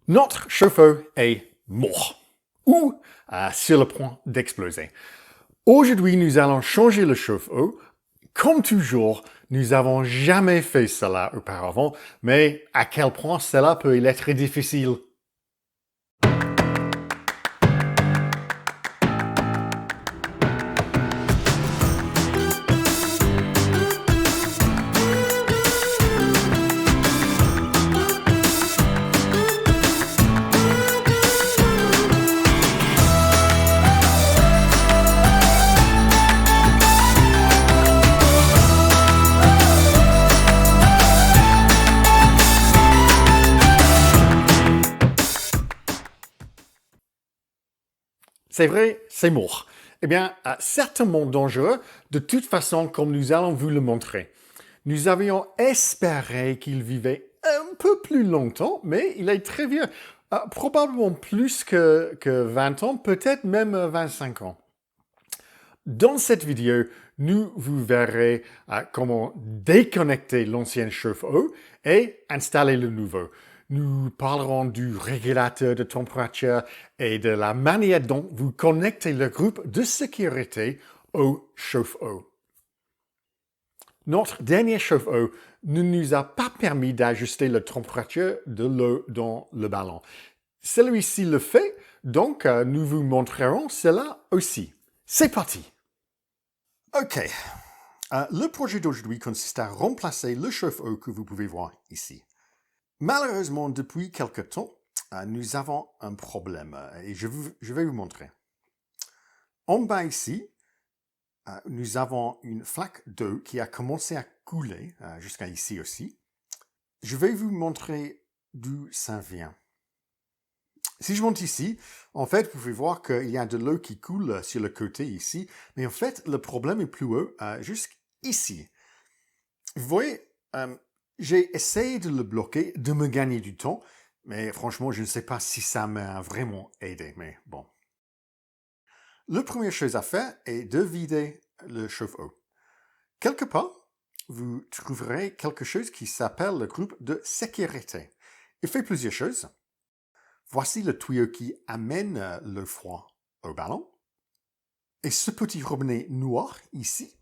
Notre chauffe-eau est mort ou sur le point d'exploser. Aujourd'hui, nous allons changer le chauffe-eau. Comme toujours, nous n'avons jamais fait cela auparavant, mais à quel point cela peut être difficile. C'est vrai, c'est mort. Eh bien, certainement dangereux, de toute façon, comme nous allons vous le montrer. Nous avions espéré qu'il vivait un peu plus longtemps, mais il est très vieux. Probablement plus que 20 ans, peut-être même 25 ans. Dans cette vidéo, nous vous verrez comment déconnecter l'ancien chauffe-eau et installer le nouveau. Nous parlerons du régulateur de température et de la manière dont vous connectez le groupe de sécurité au chauffe-eau. Notre dernier chauffe-eau ne nous a pas permis d'ajuster la température de l'eau dans le ballon. Celui-ci le fait, donc nous vous montrerons cela aussi. C'est parti! OK. Le projet d'aujourd'hui consiste à remplacer le chauffe-eau que vous pouvez voir ici. Malheureusement, depuis quelque temps, nous avons un problème et je vais vous montrer. En bas ici, nous avons une flaque d'eau qui a commencé à couler jusqu'à ici aussi. Je vais vous montrer d'où ça vient. Si je monte ici, en fait, vous pouvez voir qu'il y a de l'eau qui coule sur le côté ici, mais en fait, le problème est plus haut, jusqu'ici. Vous voyez, j'ai essayé de le bloquer, de me gagner du temps, mais franchement, je ne sais pas si ça m'a vraiment aidé, mais bon. La première chose à faire est de vider le chauffe-eau. Quelque part, vous trouverez quelque chose qui s'appelle le groupe de sécurité. Il fait plusieurs choses. Voici le tuyau qui amène le froid au ballon. Et ce petit robinet noir ici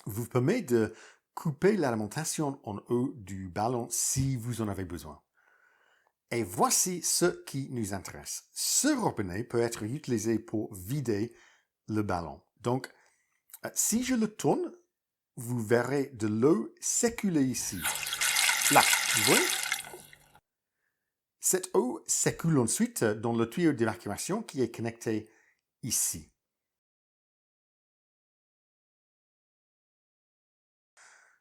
vous permet de couper l'alimentation en eau du ballon si vous en avez besoin. Et voici ce qui nous intéresse. Ce robinet peut être utilisé pour vider le ballon. Donc, si je le tourne, vous verrez de l'eau s'écouler ici. Là, vous voyez? Cette eau s'écoule ensuite dans le tuyau d'évacuation qui est connecté ici.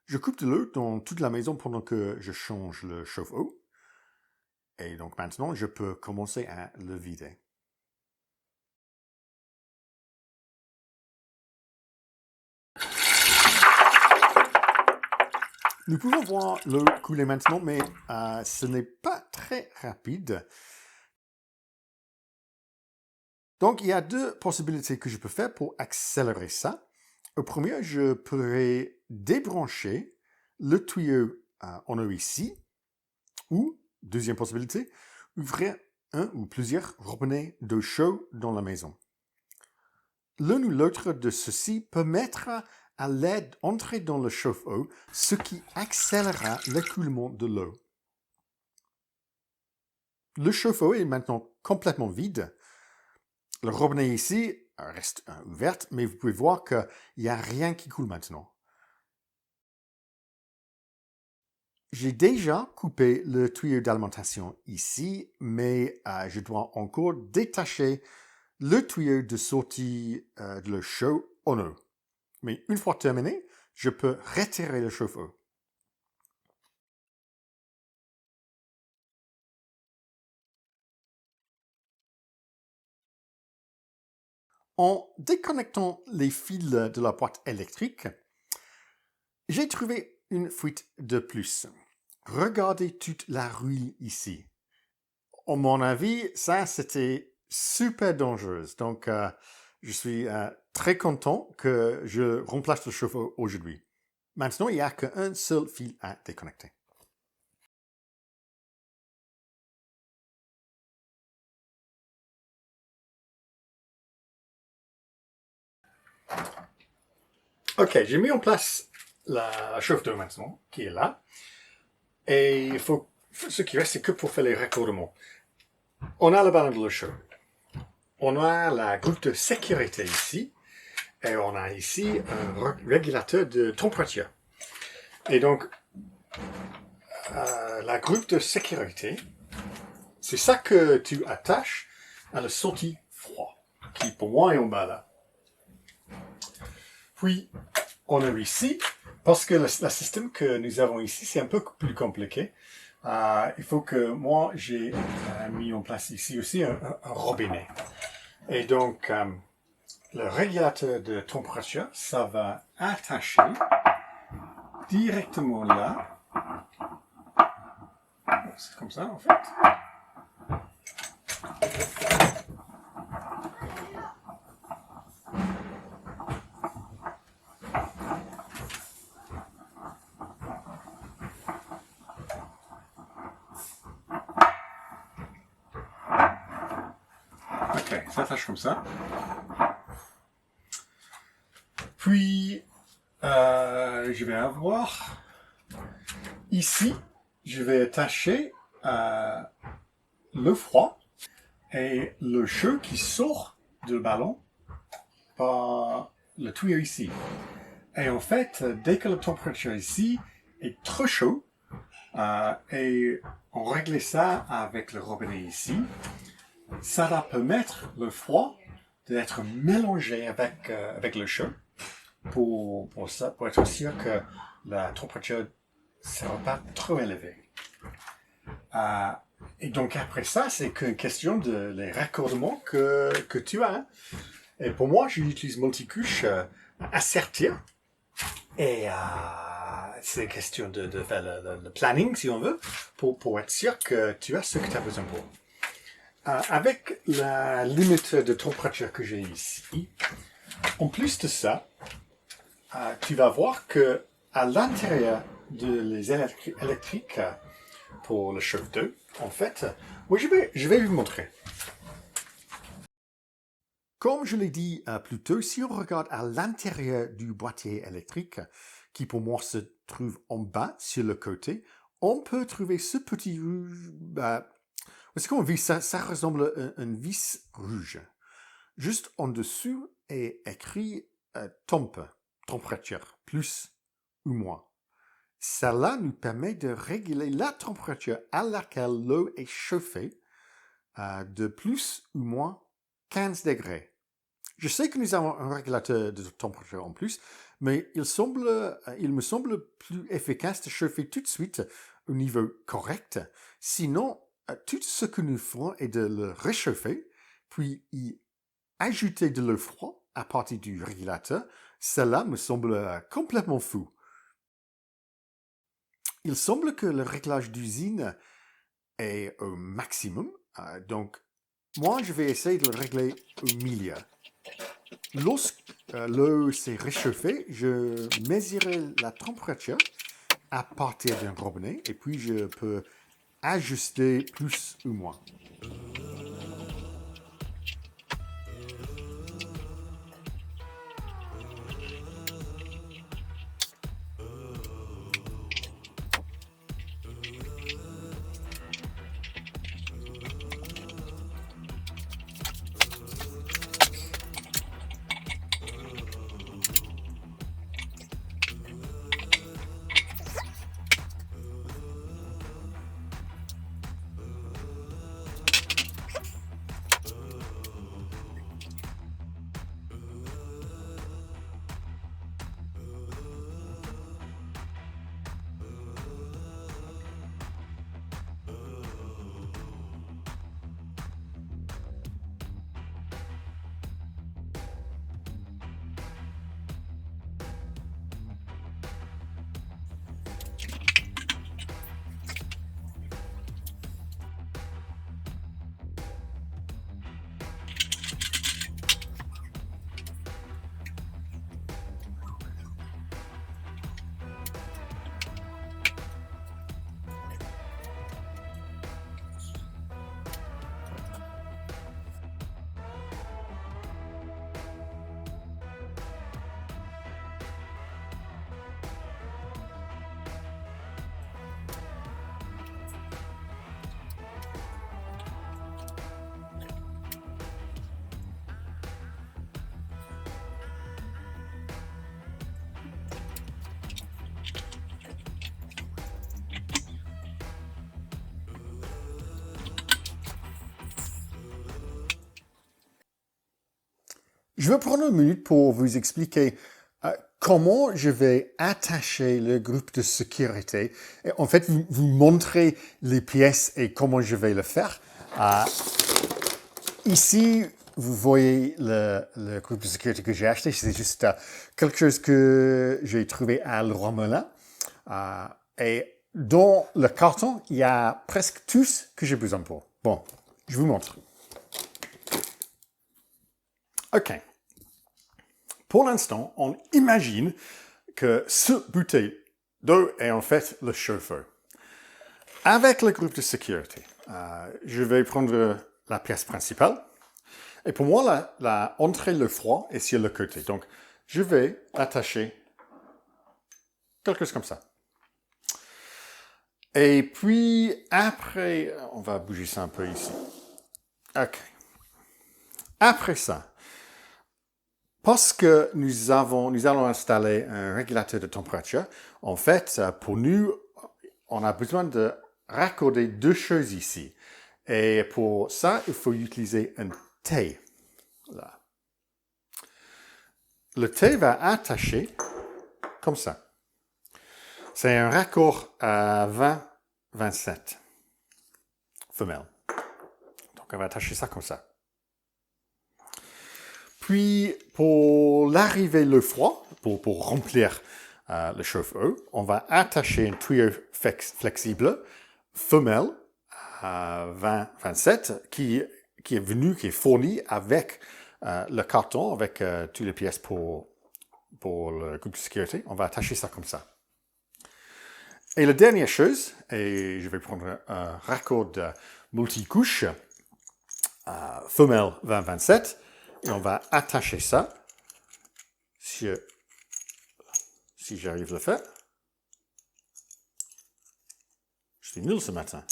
Je coupe de l'eau dans toute la maison pendant que je change le chauffe-eau. Et donc maintenant, je peux commencer à le vider. Nous pouvons voir l'eau couler maintenant, mais ce n'est pas très rapide. Donc, il y a deux possibilités que je peux faire pour accélérer ça. Au premier, je pourrais débrancher le tuyau en eau ici, ou, deuxième possibilité, ouvrir un ou plusieurs robinets d'eau chaude dans la maison. L'un ou l'autre de ceux-ci permettra à l'aide d'entrer dans le chauffe-eau, ce qui accélérera l'écoulement de l'eau. Le chauffe-eau est maintenant complètement vide. Le robinet ici reste ouvert, mais vous pouvez voir qu'il n'y a rien qui coule maintenant. J'ai déjà coupé le tuyau d'alimentation ici, mais je dois encore détacher le tuyau de sortie de l'eau chaude en eau. Mais une fois terminé, je peux retirer le chauffe-eau. En déconnectant les fils de la boîte électrique, j'ai trouvé une fuite de plus. Regardez toute la ruelle ici. À mon avis, ça c'était super dangereux. Donc, je suis très content que je remplace le chauffe-eau aujourd'hui. Maintenant, il n'y a qu'un seul fil à déconnecter. Ok, j'ai mis en place la chauffe-d'eau maintenant, qui est là. Et ce qui reste, c'est que pour faire les raccordements. On a le ballon de l'eau chaude. On a la groupe de sécurité ici. Et on a ici un régulateur de température. Et donc, la groupe de sécurité, c'est ça que tu attaches à la sortie froid, qui pour moi est en bas là. Puis, on a ici, parce que le système que nous avons ici, c'est un peu plus compliqué. Il faut que moi, j'ai mis en place ici aussi un robinet. Et donc, le régulateur de température, ça va attacher directement là. C'est comme ça, en fait. Ok, ça attache comme ça. Puis, je vais avoir ici, je vais attacher le froid et le chaud qui sort du ballon par le tuyau ici. Et en fait, dès que la température ici est trop chaud, et on règle ça avec le robinet ici, ça va permettre le froid d'être mélangé avec le chaud pour être sûr que la température ne sera pas trop élevée. Et donc après ça, c'est qu'une question de les raccordements que tu as. Et pour moi, j'utilise multicouche assertir. Et c'est question de faire le planning, si on veut, pour être sûr que tu as ce que tu as besoin pour. Avec la limite de température que j'ai ici, en plus de ça, tu vas voir que à l'intérieur des électriques pour le chauffe-d'eau, en fait, moi je vais vous montrer. Comme je l'ai dit plus tôt, si on regarde à l'intérieur du boîtier électrique, qui pour moi se trouve en bas sur le côté, on peut trouver ce petit rouge. C'est comme un vis, ça ressemble à une vis rouge. Juste en dessous est écrit température, plus ou moins. Cela nous permet de réguler la température à laquelle l'eau est chauffée de plus ou moins 15 degrés. Je sais que nous avons un régulateur de température en plus, mais il me semble plus efficace de chauffer tout de suite au niveau correct. Sinon, tout ce que nous ferons est de le réchauffer, puis y ajouter de l'eau froide à partir du régulateur. Cela me semble complètement fou. Il semble que le réglage d'usine est au maximum, donc moi je vais essayer de le régler au milieu. Lorsque l'eau s'est réchauffée, je mesurerai la température à partir d'un robinet et puis je peux ajuster plus ou moins. Je vais prendre une minute pour vous expliquer comment je vais attacher le groupe de sécurité. Et en fait, vous montrer les pièces et comment je vais le faire. Ici, vous voyez le groupe de sécurité que j'ai acheté. C'est juste quelque chose que j'ai trouvé à Leroy Merlin. Et dans le carton, il y a presque tout ce que j'ai besoin pour. Bon, je vous montre. OK. Pour l'instant, on imagine que ce bouteille d'eau est en fait le chauffe-eau. Avec le groupe de sécurité, je vais prendre la pièce principale. Et pour moi, la entrée, le froid est sur le côté. Donc, je vais attacher quelque chose comme ça. Et puis, après, on va bouger ça un peu ici. OK. Après ça, parce que nous allons installer un régulateur de température, en fait, pour nous, on a besoin de raccorder deux choses ici. Et pour ça, il faut utiliser un T. Là. Le T va attacher comme ça. C'est un raccord à 20-27 femelle. Donc, on va attacher ça comme ça. Puis, pour l'arrivée le froid, pour remplir le chauffe-eau, on va attacher un tuyau flexible femelle à 20-27 qui est fourni avec le carton, avec toutes les pièces pour le groupe de sécurité. On va attacher ça comme ça. Et la dernière chose, et je vais prendre un raccord multicouche femelle 20-27, et on va attacher ça, si j'arrive à le faire. Je suis nul ce matin.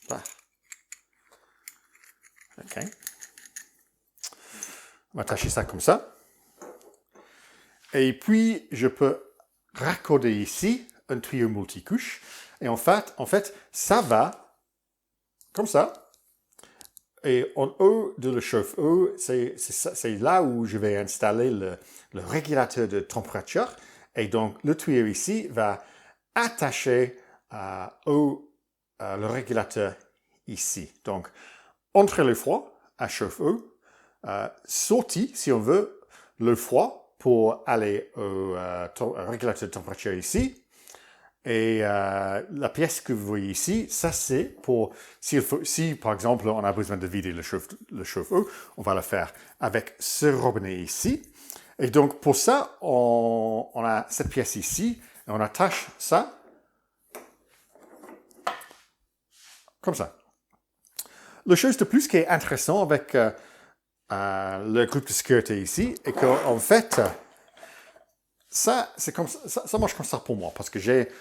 OK. On va attacher ça comme ça. Et puis, je peux raccorder ici un tuyau multicouche. Et en fait, ça va comme ça. Et en haut de le chauffe-eau, c'est là où je vais installer le régulateur de température. Et donc, le tuyau ici va attacher le régulateur ici. Donc, entre le froid à chauffe-eau, sorti, si on veut, le froid pour aller au régulateur de température ici. Et la pièce que vous voyez ici, ça c'est pour, si par exemple on a besoin de vider le chauffe-eau, on va le faire avec ce robinet ici. Et donc pour ça, on a cette pièce ici, et on attache ça comme ça. La chose de plus qui est intéressant avec le groupe de sécurité ici, est qu'en fait, ça marche comme ça pour moi, parce que j'ai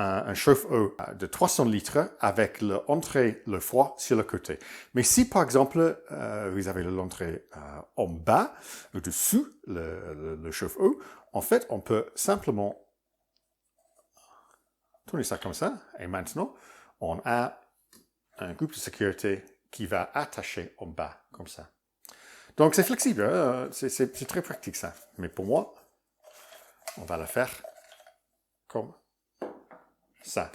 un chauffe-eau de 300 litres avec l'entrée, le froid sur le côté. Mais si, par exemple, vous avez l'entrée en bas, au-dessous, le chauffe-eau, en fait, on peut simplement tourner ça comme ça. Et maintenant, on a un groupe de sécurité qui va attacher en bas, comme ça. Donc, c'est flexible, hein? C'est très pratique, ça. Mais pour moi, on va le faire comme ça.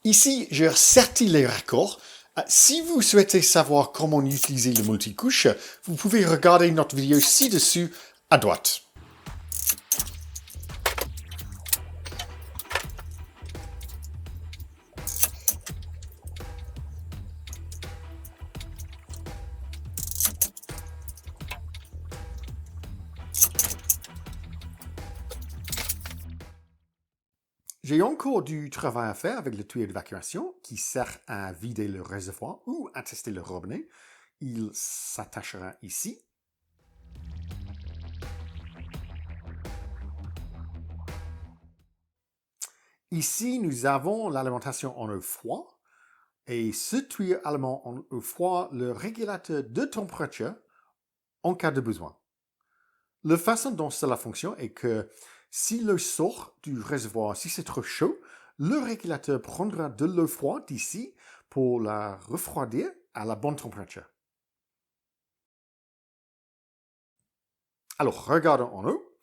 Ici, j'ai ressorti les raccords. Si vous souhaitez savoir comment utiliser le multicouche, vous pouvez regarder notre vidéo ci-dessus à droite. J'ai encore du travail à faire avec le tuyau d'évacuation qui sert à vider le réservoir ou à tester le robinet. Il s'attachera ici. Ici, nous avons l'alimentation en eau froide Et ce tuyau allemand au froid le régulateur de température en cas de besoin. La façon dont cela fonctionne est que si l'eau sort du réservoir, si c'est trop chaud, le régulateur prendra de l'eau froide d'ici pour la refroidir à la bonne température. Alors, regardons en haut.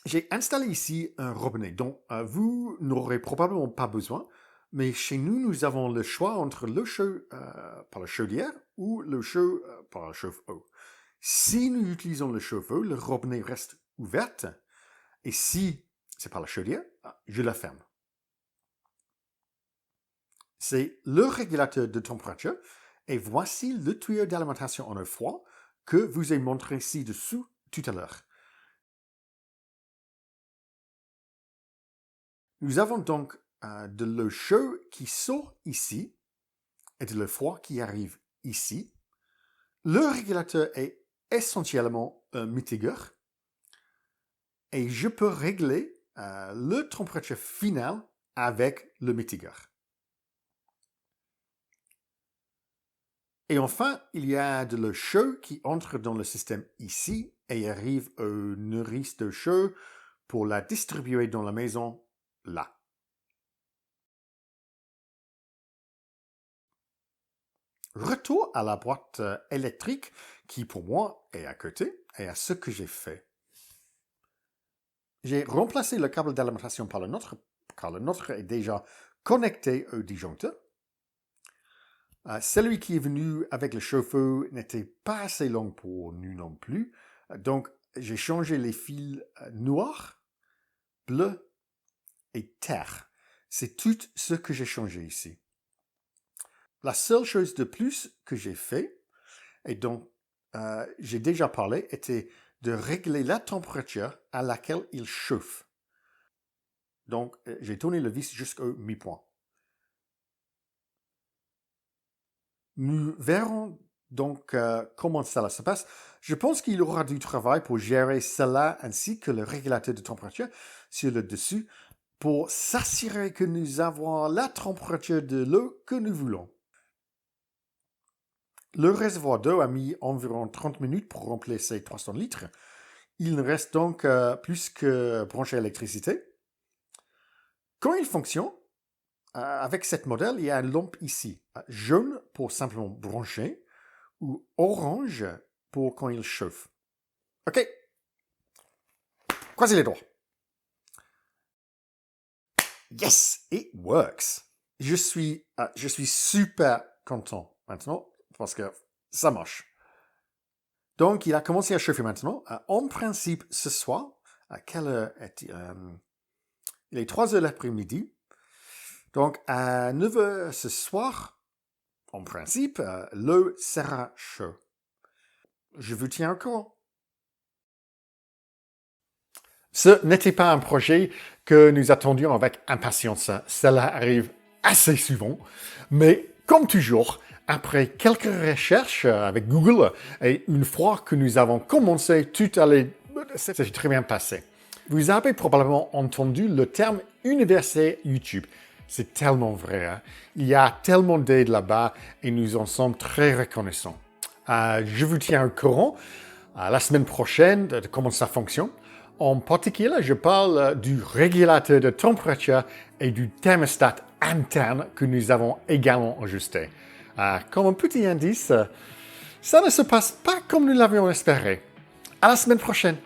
J'ai installé ici un robinet dont vous n'aurez probablement pas besoin, mais chez nous, nous avons le choix entre l'eau chaude par la chaudière ou l'eau chaude par le chauffe-eau. Si nous utilisons le chauffe-eau, le robinet reste ouvert, et si c'est par la chaudière, je la ferme. C'est le régulateur de température, et voici le tuyau d'alimentation en eau froide que vous ai montré ci-dessous tout à l'heure. Nous avons donc de l'eau chaude qui sort ici et de l'eau froide qui arrive ici. Le régulateur est essentiellement un mitigeur et je peux régler la température finale avec le mitigeur. Et enfin, il y a de l'eau chaude qui entre dans le système ici et arrive aux nourrices d'eau chaude pour la distribuer dans la maison là. Retour à la boîte électrique qui pour moi est à côté et à ce que j'ai fait. J'ai remplacé le câble d'alimentation par le nôtre car le nôtre est déjà connecté au disjoncteur. Celui qui est venu avec le chauffe-eau n'était pas assez long pour nous non plus, donc j'ai changé les fils noirs, bleus et terre. C'est tout ce que j'ai changé ici. La seule chose de plus que j'ai fait, et dont j'ai déjà parlé, était de régler la température à laquelle il chauffe. Donc, j'ai tourné le vis jusqu'au mi-point. Nous verrons donc comment cela se passe. Je pense qu'il y aura du travail pour gérer cela ainsi que le régulateur de température sur le dessus pour s'assurer que nous avons la température de l'eau que nous voulons. Le réservoir d'eau a mis environ 30 minutes pour remplir ses 300 litres. Il ne reste donc plus que brancher l'électricité. Quand il fonctionne, avec cette modèle, il y a une lampe ici, jaune pour simplement brancher ou orange pour quand il chauffe. OK. Croisez les doigts. Yes, it works. Je suis super content maintenant parce que ça marche. Donc, il a commencé à chauffer maintenant. En principe, ce soir, à quelle heure est-il? Il est 3 heures l'après-midi. Donc, à 9 heures ce soir, en principe, l'eau sera chaude. Je vous tiens au courant. Ce n'était pas un projet que nous attendions avec impatience. Cela arrive assez souvent. Mais comme toujours, après quelques recherches avec Google, et une fois que nous avons commencé, tout allait s'est très bien passé. Vous avez probablement entendu le terme universel YouTube. C'est tellement vrai. Hein? Il y a tellement d'aide là-bas et nous en sommes très reconnaissants. Je vous tiens au courant la semaine prochaine de comment ça fonctionne. En particulier, je parle du régulateur de température et du thermostat interne que nous avons également ajusté. Comme un petit indice, ça ne se passe pas comme nous l'avions espéré. À la semaine prochaine.